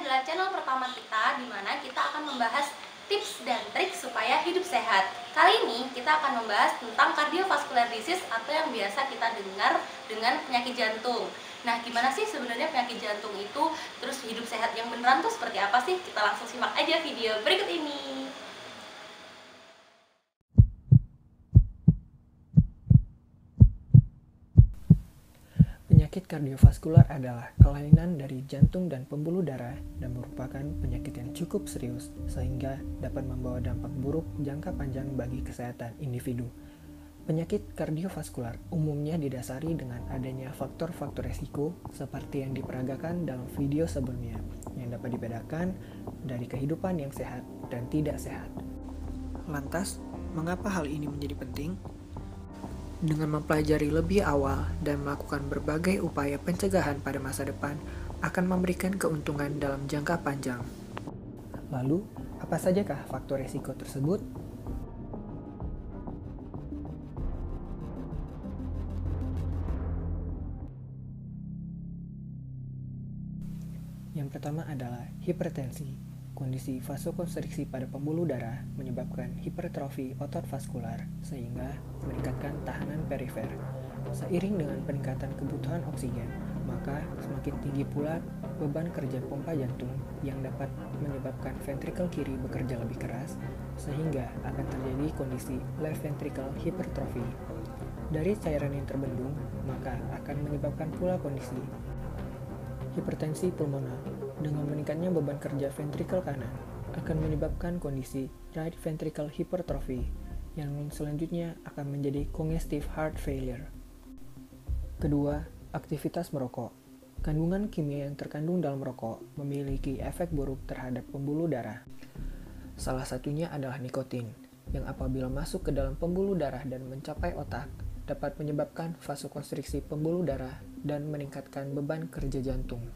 adalah channel pertama kita di mana kita akan membahas tips dan trik supaya hidup sehat. Kali ini kita akan membahas tentang cardiovascular disease atau yang biasa kita dengar dengan penyakit jantung. Nah, gimana sih sebenarnya penyakit jantung itu? Terus hidup sehat yang beneran tuh seperti apa sih? Kita langsung simak aja video berikut ini. Penyakit kardiovaskular adalah kelainan dari jantung dan pembuluh darah dan merupakan penyakit yang cukup serius sehingga dapat membawa dampak buruk jangka panjang bagi kesehatan individu. Penyakit kardiovaskular umumnya didasari dengan adanya faktor-faktor resiko seperti yang diperagakan dalam video sebelumnya yang dapat dibedakan dari kehidupan yang sehat dan tidak sehat. Lantas, mengapa hal ini menjadi penting? Dengan mempelajari lebih awal dan melakukan berbagai upaya pencegahan pada masa depan akan memberikan keuntungan dalam jangka panjang. Lalu, apa sajakah faktor risiko tersebut? Yang pertama adalah hipertensi. Kondisi vasokonstriksi pada pembuluh darah menyebabkan hipertrofi otot vaskular sehingga meningkatkan tahanan perifer. Seiring dengan peningkatan kebutuhan oksigen, maka semakin tinggi pula beban kerja pompa jantung yang dapat menyebabkan ventrikel kiri bekerja lebih keras sehingga akan terjadi kondisi left ventricle hypertrophy. Dari cairan yang terbendung, maka akan menyebabkan pula kondisi hipertensi pulmonal. Dengan meningkatnya beban kerja ventrikel kanan akan menyebabkan kondisi right ventricle hypertrophy yang selanjutnya akan menjadi congestive heart failure. Kedua, aktivitas merokok. Kandungan kimia yang terkandung dalam rokok memiliki efek buruk terhadap pembuluh darah. Salah satunya adalah nikotin, yang apabila masuk ke dalam pembuluh darah dan mencapai otak, dapat menyebabkan vasokonstriksi pembuluh darah dan meningkatkan beban kerja jantung.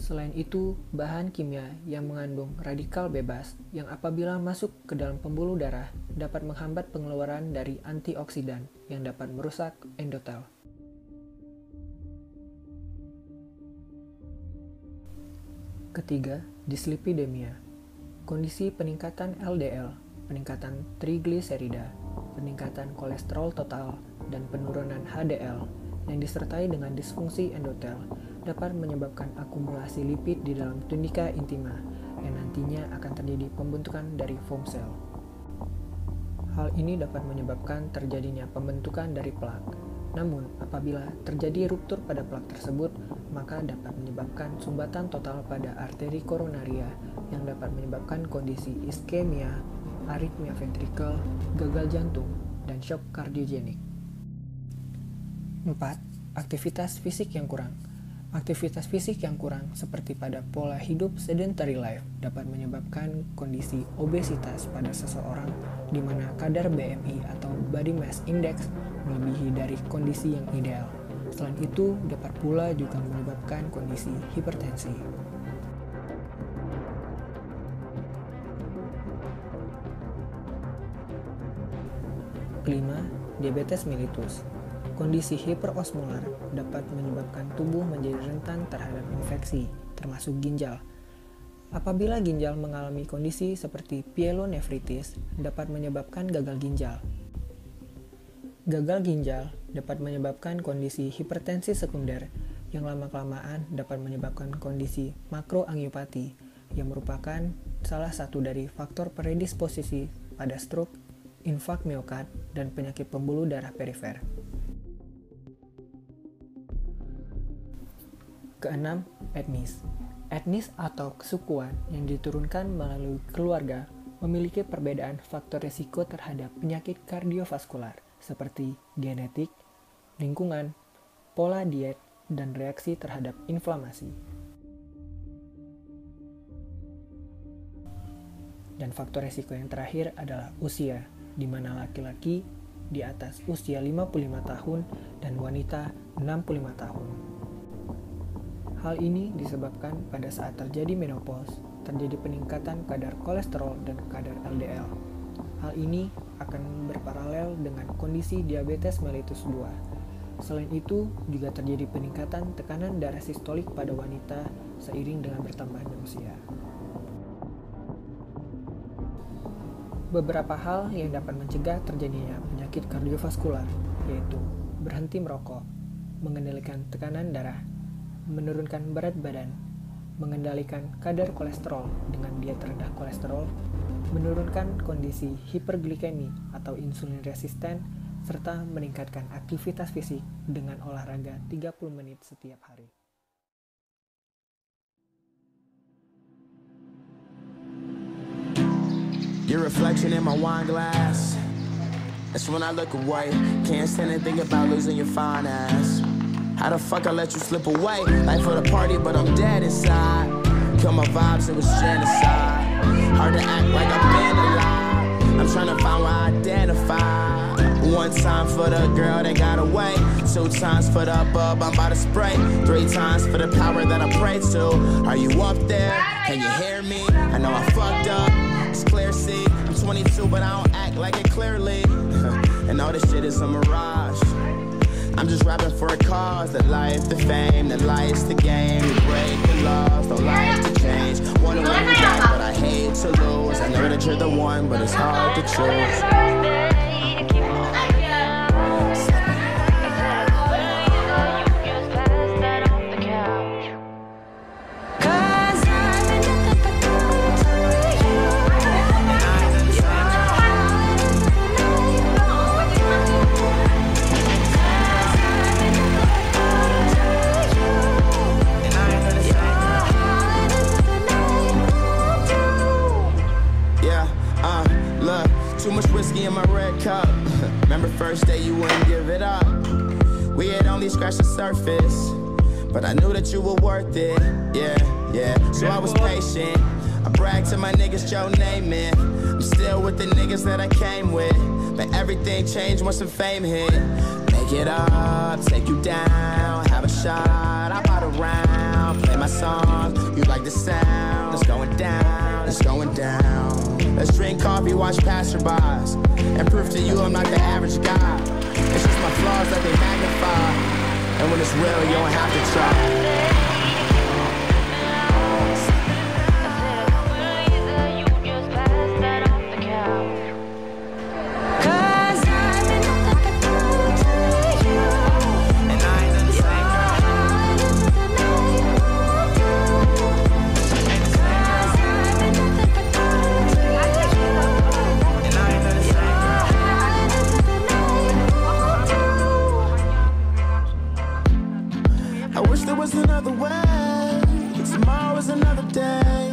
Selain itu, bahan kimia yang mengandung radikal bebas yang apabila masuk ke dalam pembuluh darah dapat menghambat pengeluaran dari antioksidan yang dapat merusak endotel. Ketiga, dislipidemia. Kondisi peningkatan LDL, peningkatan trigliserida, peningkatan kolesterol total, dan penurunan HDL yang disertai dengan disfungsi endotel dapat menyebabkan akumulasi lipid di dalam tunika intima yang nantinya akan terjadi pembentukan dari foam cell. Hal ini dapat menyebabkan terjadinya pembentukan dari plak. Namun, apabila terjadi ruptur pada plak tersebut, maka dapat menyebabkan sumbatan total pada arteri koronaria yang dapat menyebabkan kondisi iskemia, aritmia ventrikel, gagal jantung, dan shock kardiogenik. 4. Aktivitas fisik yang kurang. Aktivitas fisik yang kurang seperti pada pola hidup sedentary life dapat menyebabkan kondisi obesitas pada seseorang di mana kadar BMI atau body mass index melebihi dari kondisi yang ideal. Selain itu, dapat pula juga menyebabkan kondisi hipertensi. Kelima, diabetes mellitus. Kondisi hiperosmolar dapat menyebabkan tubuh menjadi rentan terhadap infeksi, termasuk ginjal. Apabila ginjal mengalami kondisi seperti pyelonefritis, dapat menyebabkan gagal ginjal. Gagal ginjal dapat menyebabkan kondisi hipertensi sekunder yang lama-kelamaan dapat menyebabkan kondisi makroangiopati yang merupakan salah satu dari faktor predisposisi pada stroke, infak miokard, dan penyakit pembuluh darah perifer. Keenam, etnis. Etnis atau kesukuan yang diturunkan melalui keluarga memiliki perbedaan faktor risiko terhadap penyakit kardiovaskular seperti genetik, lingkungan, pola diet, dan reaksi terhadap inflamasi. Dan faktor risiko yang terakhir adalah usia, di mana laki-laki di atas usia 55 tahun dan wanita 65 tahun. Hal ini disebabkan pada saat terjadi menopause, terjadi peningkatan kadar kolesterol dan kadar LDL. Hal ini akan berparalel dengan kondisi diabetes mellitus 2, Selain itu, juga terjadi peningkatan tekanan darah sistolik pada wanita seiring dengan bertambahnya usia. Beberapa hal yang dapat mencegah terjadinya penyakit kardiovaskular, yaitu berhenti merokok, mengendalikan tekanan darah, menurunkan berat badan, mengendalikan kadar kolesterol dengan diet rendah kolesterol, menurunkan kondisi hiperglikemi atau insulin resisten, serta meningkatkan aktivitas fisik dengan olahraga 30 menit setiap hari. Your reflection in my wine glass. That's when I look away. Can't stand and think about losing your fine ass. How the fuck I let you slip away? Life for the party, but I'm dead inside. Kill my vibes, it was genocide. Hard to act like I've been alive. I'm trying to find where I identify. One time for the girl that got away. 2 times for the bub I'm about to spray. 3 times for the power that I pray to. Are you up there? Can you hear me? I know I fucked up. It's clear, see. I'm 22, but I don't act like it clearly. And all this shit is a mirage. I'm just rapping for a cause. The life, the fame, the lights, the game. We break the laws, the life to change. Wanna win the game, but I hate to lose. I know that you're the one, but it's hard to choose. Too much whiskey in my red cup. Remember first day you wouldn't give it up. We had only scratched the surface, but I knew that you were worth it. Yeah. So I was patient. I bragged to my niggas, Joe Namath. I'm still with the niggas that I came with, but everything changed once the fame hit. Make it up, take you down, have a shot, I bought a round, play my song, you like the sound. It's going down, it's going down. Let's drink coffee, watch passerbys, and prove to you I'm not the average guy. It's just my flaws that they magnify, and when it's real, you don't have to try. I wish there was another way. Tomorrow is another day.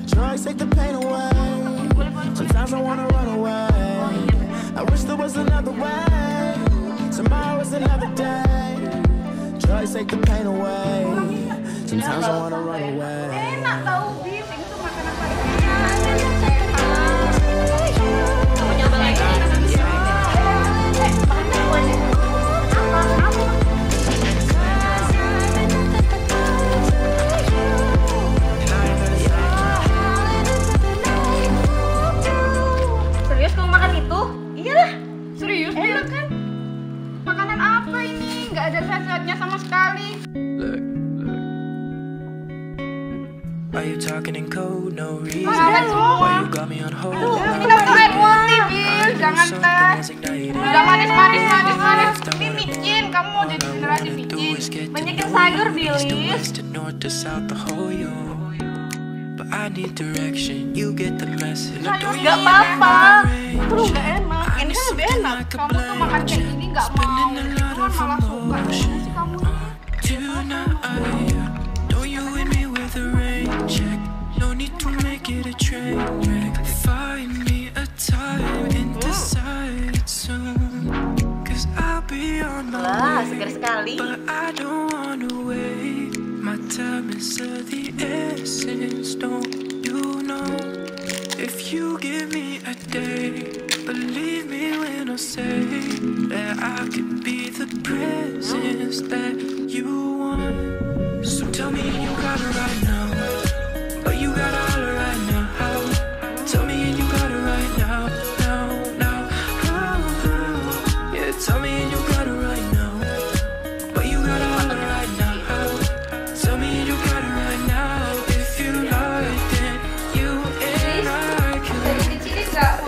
Drugs take the pain away. Sometimes I wanna run away. I wish there was another way. Tomorrow is another day. Drugs take the pain away. Sometimes I wanna run away. Enak tau, Bim. Ini tuh makanan paling Kamu nyoba lagi? Serius kamu makan itu? Iyalah. Serius, enak kan? Makanan apa ini? Nggak ada sehat-sehatnya sama sekali. Look. Are you talking in code? No reason. Makan semua. Why you got me on hold? Ini udah air putih, Bil. Jangan tes. Udah manis. Ini micin. Kamu mau jadi generasi micin. Banyakin sayur, Bilis. I need direction, you get the message. Gak apa-apa. Itu lu gak enak. Ini kan lebih enak. Kamu tuh makan kayak gini gak mau. Kan malah suka. Gimana sih kamu? Tonight, don't you hit me with a rain check. No need to make it a train wreck. Find me a time and decide soon. Cause I'll be on my way. Segar sekali. But I don't wanna wait. My time is of the essence, don't you know? If you give me a day, believe me when I say that I can be the presence that you want. So tell me you got it right now, but you got it all right now. Tell me you got it right now, now. Yeah, tell me you got it right now.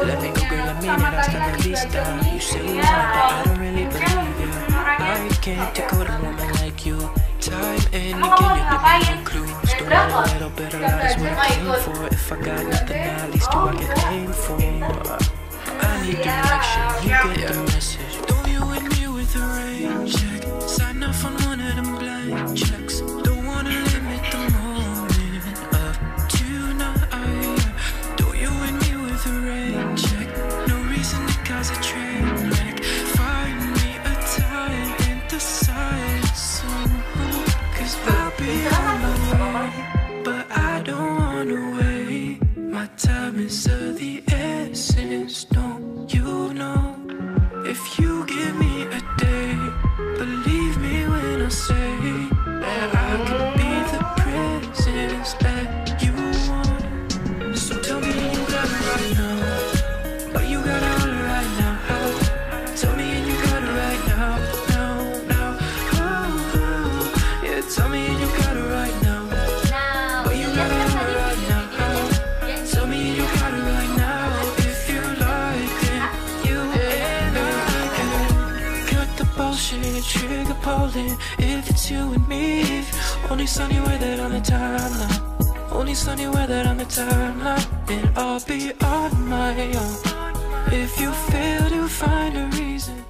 Let me go, girl, I mean it, hasta la vista. You say you want, but I don't really believe you. I can't take out a woman like you. Time and again, you give me clues. Don't know a little bit, a lot is what I came for. If I got nothing, at least do I get aim for. I need direction, you get the message. Throw you with me with a rain check. Sign off on one of them blank checks. Don't wanna limit the moment up tonight. Throw you with me with a rain check. No reason to cause a train wreck. Find me a time and decide soon. Cause I'll be on my way, but I don't wanna wait. My time is of the essence, don't you know? If you give me a day, believe me when I say that I could be the presence that you want. So tell me you got it right now, but you got it right now. Tell me and you got it right now, now. Yeah, tell me and you got it right now, but you got it right now. Tell me and you got it right now. If you like it, you and I can cut the bullshit, trigger pulling. If it's you and me, only sunny weather on the timeline. Only sunny weather on the timeline, and I'll be on my own. If you fail to find a reason